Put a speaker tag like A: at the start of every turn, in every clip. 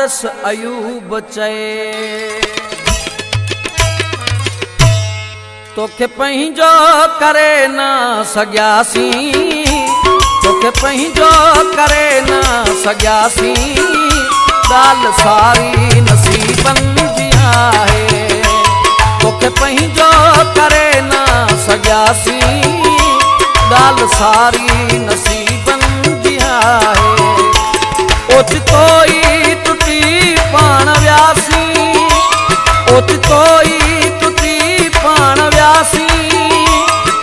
A: Choice Ayub चए तोखे पंहिंजो करे न सघियासी तोखे पंहिंजो करे न सघियासी ॻाल्हि सारी नसीबनि जी आहे तोखे पंहिंजो करे न सघियासी ॻाल्हि सारी नसीबनि जी आहे ओचितो ई टुटी पाण वियासी ओचितो ई टुटी पाण वियासी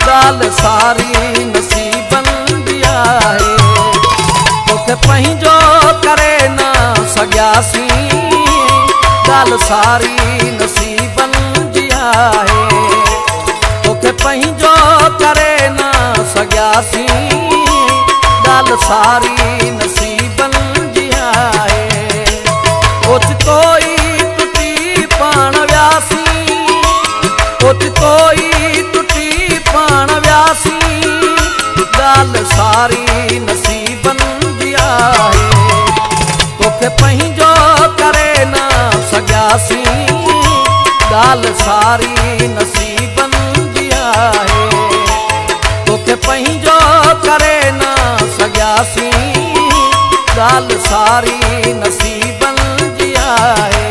A: ॻाल्हि सारी नसीबनि जी आहे तोखे पंहिंजो करे न सघियासी ॻाल्हि सारी नसीबनि जी आहे तोखे पंहिंजो करे न सघियासी ॻाल्हि सारी नसीबनि जी आहे ओचितो ई टुटी पाण वियासी ओचितो ई टुटी पाण वियासी ॻाल्हि सारी नसीबनि जी आहे तोखे पंहिंजो करे न सघियासी ॻाल्हि सारी नसीबनि जी आहे तोखे पंहिंजो करे न सघियासी ॻाल्हि सारी नसीबनि जी आहे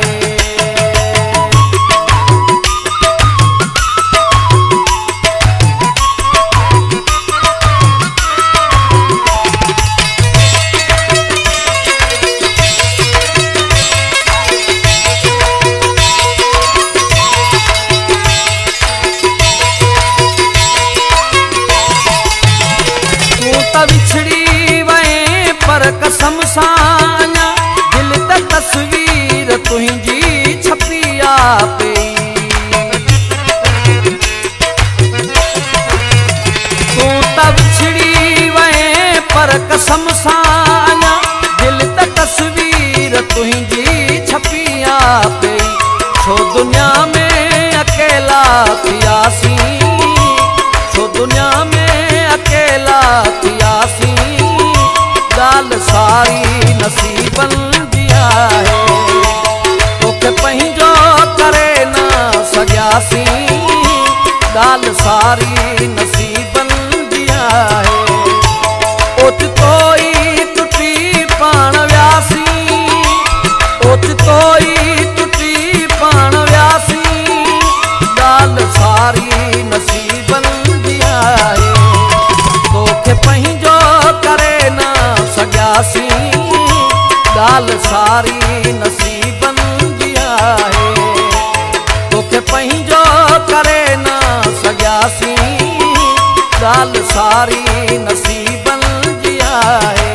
A: बिछड़ी वए पर कसम सां दिल त तस्वीर तुंहिंजी छपिया पई तूं त बिछड़ी वए पर कसम सां दिल त तस्वीर तुंहिंजी छपिया पई छो दुनिया में अकेला थियासी छो दुनिया में अकेला थियासी ॻाल्हि सारी नसीबनि जी आहे तोखे पंहिंजो करे न सघियासी ॻाल्हि सारी नसीबनि जी आहे ओचितो ई टुटी पाण वियासी ओचितो ई टुटी पाण वियासी ॻाल्हि सारी नसीबनि जी आहे तोखे पंहिंजो करे न सघियासी ॻाल्हि सारी नसीबनि जी आहे तोखे पंहिंजो करे न सघियासी ॻाल्हि सारी नसीबनि जी आहे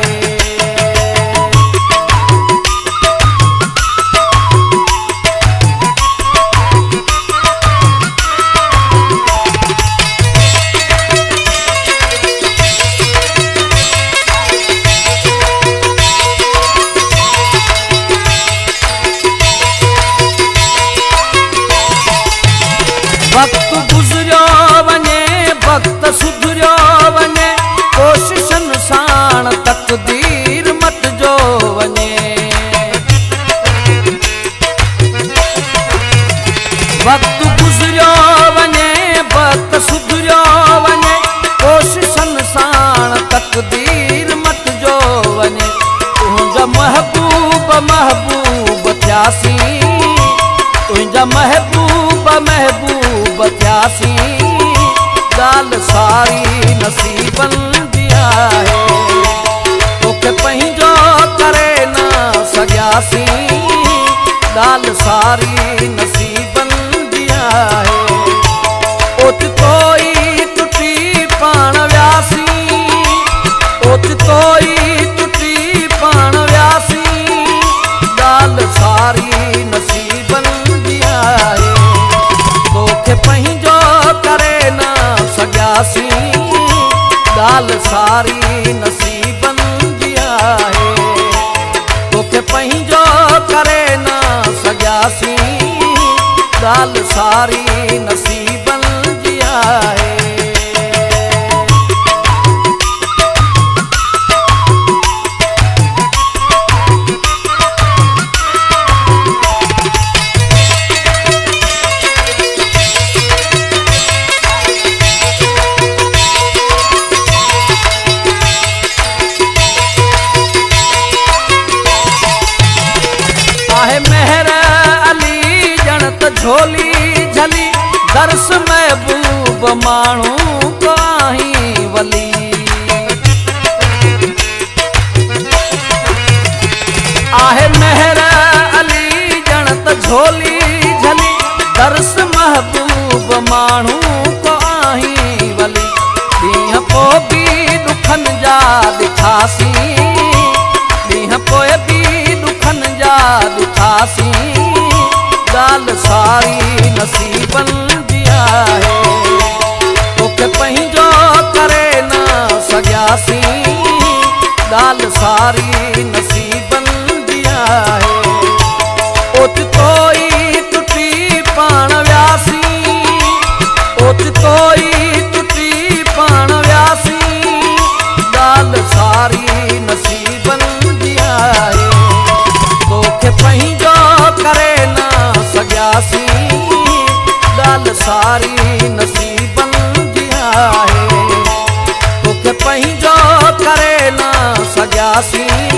A: वक्त गुज़रियो वञे वक्त सुधरियो वञे कोशिशनि साण तक़दीर मटिजो वञे वक्त गुज़रियो वञे वक्त सुधरियो वञे कोशिशनि साण तक़दीर मटिजो वञे तुंहिंजा महबूब महबूब थियासी तुंहिंजा महबूब महबूब थियासी ॻाल्हि सारी नसीबनि जी आहे तोखे पंहिंजो करे न सघियासी ॻाल्हि सारी नसीबनि जी आहे ओचितो ई टुटी पाण वियासी ओचितो ई टुटी पाण वियासी ॻाल्हि सारी नसीबनि जी आहे तोखे पंहिंजो करे न सघियासी ॻाल्हि सारी नसीबनि जी आहे तोखे पंहिंजो करे न सघियासी ॻाल्हि सारी नसीबनि जी आहे माण्हू को आहीं वली। आहे मेहर अली जण त झोली झली दर्स महबूब माण्हू को आहीं वली। ॾींहं पोइ बि ॾुखनि जा ॾिठासीं, ॾींहं पोइ बि ॾुखनि जा ॾिठासीं। ॻाल्हि सारी नसीबनि जी आहे, तोखे पंहिंजो करे न सघियासीं। ॻाल्हि सारी नसीबनि जी आहे, ओचितो ई टुटी पाण वियासीं, ओचितो ई टुटी पाण वियासीं। ॻाल्हि सारी नसीबनि जी आहे, तोखे पंहिंजो करे न सघियासीं। ॻाल्हि सारी नसीबनि जी आहे, तोखे पंहिंजो करे न सघियासीं।